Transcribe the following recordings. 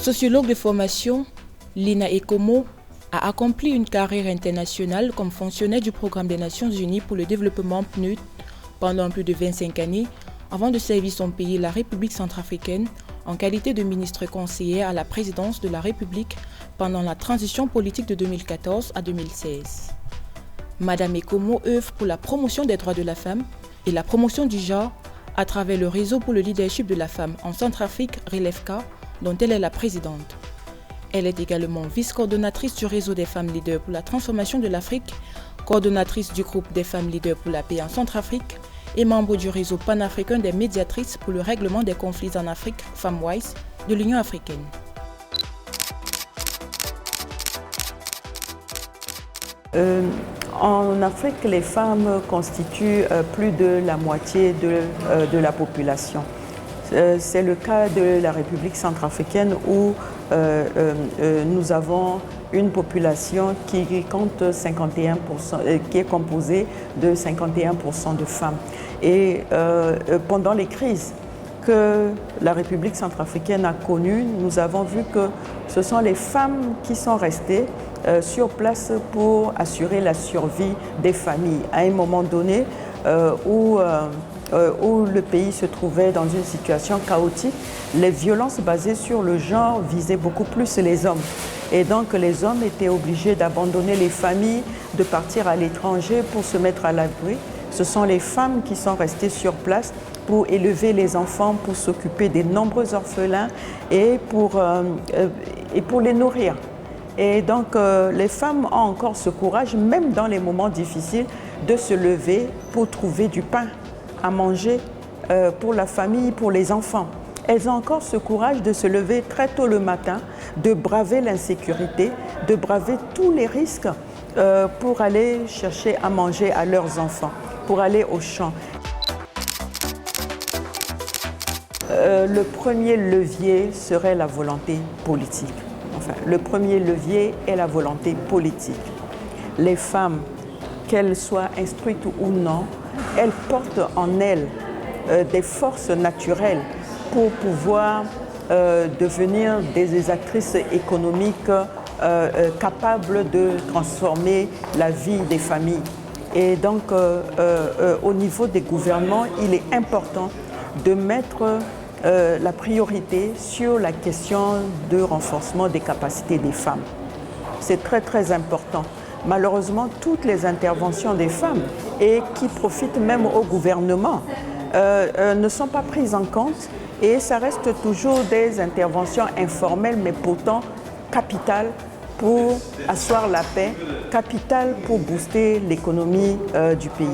Sociologue de formation, Lina Ekomo a accompli une carrière internationale comme fonctionnaire du Programme des Nations Unies pour le développement PNUD pendant plus de 25 années avant de servir son pays, la République centrafricaine, en qualité de ministre conseillère à la présidence de la République pendant la transition politique de 2014 à 2016. Madame Ekomo œuvre pour la promotion des droits de la femme et la promotion du genre à travers le réseau pour le leadership de la femme en Centrafrique, RELEFCA, dont elle est la présidente. Elle est également vice-coordonnatrice du réseau des femmes leaders pour la transformation de l'Afrique, coordonnatrice du groupe des femmes leaders pour la paix en Centrafrique et membre du réseau panafricain des médiatrices pour le règlement des conflits en Afrique, FemWise, de l'Union africaine. En Afrique, les femmes constituent plus de la moitié de la population. C'est le cas de la République centrafricaine où nous avons une population qui compte 51%, qui est composée de 51% de femmes. Et pendant les crises que la République centrafricaine a connues, nous avons vu que ce sont les femmes qui sont restées sur place pour assurer la survie des familles. À un moment donné où le pays se trouvait dans une situation chaotique, les violences basées sur le genre visaient beaucoup plus les hommes. Et donc les hommes étaient obligés d'abandonner les familles, de partir à l'étranger pour se mettre à l'abri. Ce sont les femmes qui sont restées sur place pour élever les enfants, pour s'occuper des nombreux orphelins et pour les nourrir. Et donc les femmes ont encore ce courage, même dans les moments difficiles, de se lever pour trouver du pain à manger pour la famille, pour les enfants. Elles ont encore ce courage de se lever très tôt le matin, de braver l'insécurité, de braver tous les risques pour aller chercher à manger à leurs enfants, pour aller au champ. Le premier levier serait la volonté politique. Enfin, le premier levier est la volonté politique. Les femmes, qu'elles soient instruites ou non, elles portent en elles des forces naturelles pour pouvoir devenir des actrices économiques capables de transformer la vie des familles. Et donc, au niveau des gouvernements, il est important de mettre la priorité sur la question de renforcement des capacités des femmes. C'est très très important. Malheureusement, toutes les interventions des femmes et qui profitent même au gouvernement ne sont pas prises en compte et ça reste toujours des interventions informelles mais pourtant capitales pour asseoir la paix, capitales pour booster l'économie du pays.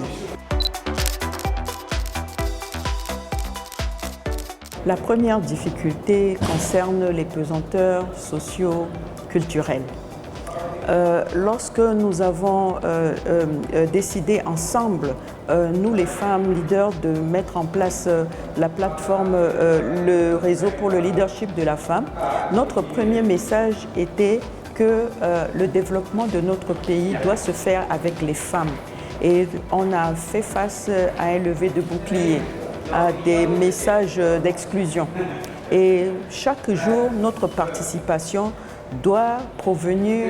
La première difficulté concerne les pesanteurs socio-culturelles. Lorsque nous avons décidé ensemble, nous les femmes leaders, de mettre en place la plateforme, le réseau pour le leadership de la femme, notre premier message était que le développement de notre pays doit se faire avec les femmes. Et on a fait face à un lever de bouclier, à des messages d'exclusion. Et chaque jour, notre participation doit provenir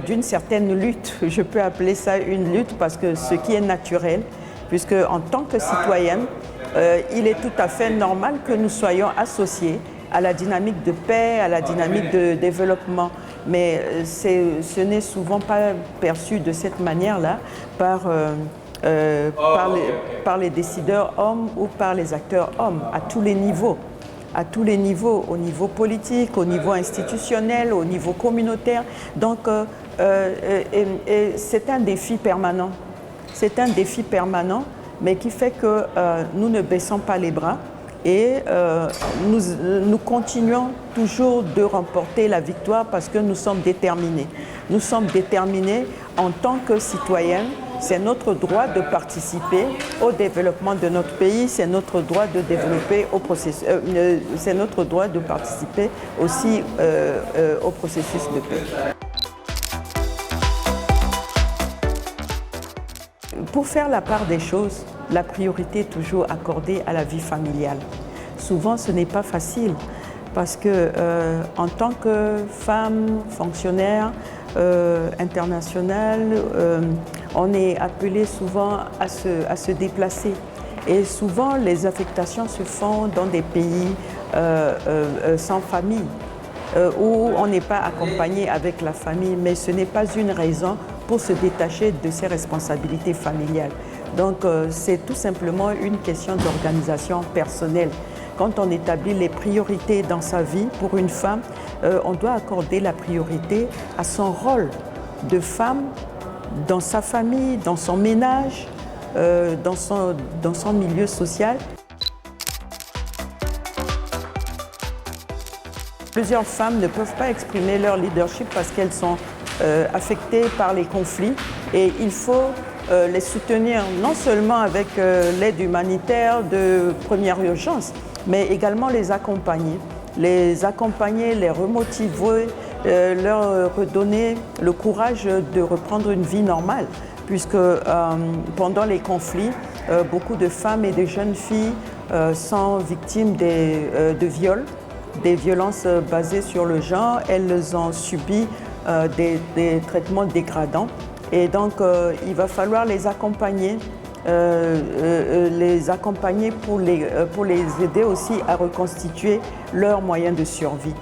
d'une certaine lutte. Je peux appeler ça une lutte parce que ce qui est naturel, puisque en tant que citoyenne, il est tout à fait normal que nous soyons associés à la dynamique de paix, à la dynamique de développement. Mais ce n'est souvent pas perçu de cette manière-là par les décideurs hommes ou par les acteurs hommes, à tous les niveaux. À tous les niveaux, au niveau politique, au niveau institutionnel, au niveau communautaire. Donc, c'est un défi permanent. C'est un défi permanent, mais qui fait que nous ne baissons pas les bras et nous continuons toujours de remporter la victoire parce que nous sommes déterminés. Nous sommes déterminés en tant que citoyennes. C'est notre droit de participer au développement de notre pays, c'est notre droit de développer au processus, c'est notre droit de participer aussi au processus de paix. Pour faire la part des choses, la priorité est toujours accordée à la vie familiale. Souvent, ce n'est pas facile parce que en tant que femme fonctionnaire internationale, on est appelé souvent à se déplacer. Et souvent, les affectations se font dans des pays sans famille, où on n'est pas accompagné avec la famille, mais ce n'est pas une raison pour se détacher de ses responsabilités familiales. Donc, c'est tout simplement une question d'organisation personnelle. Quand on établit les priorités dans sa vie, pour une femme, on doit accorder la priorité à son rôle de femme dans sa famille, dans son ménage, dans son milieu social. Plusieurs femmes ne peuvent pas exprimer leur leadership parce qu'elles sont affectées par les conflits et il faut les soutenir non seulement avec l'aide humanitaire de première urgence, mais également les accompagner, les remotiver, leur redonner le courage de reprendre une vie normale, puisque pendant les conflits, beaucoup de femmes et de jeunes filles sont victimes de viols, des violences basées sur le genre. Elles ont subi des traitements dégradants et donc il va falloir les accompagner pour les aider aussi à reconstituer leurs moyens de survie.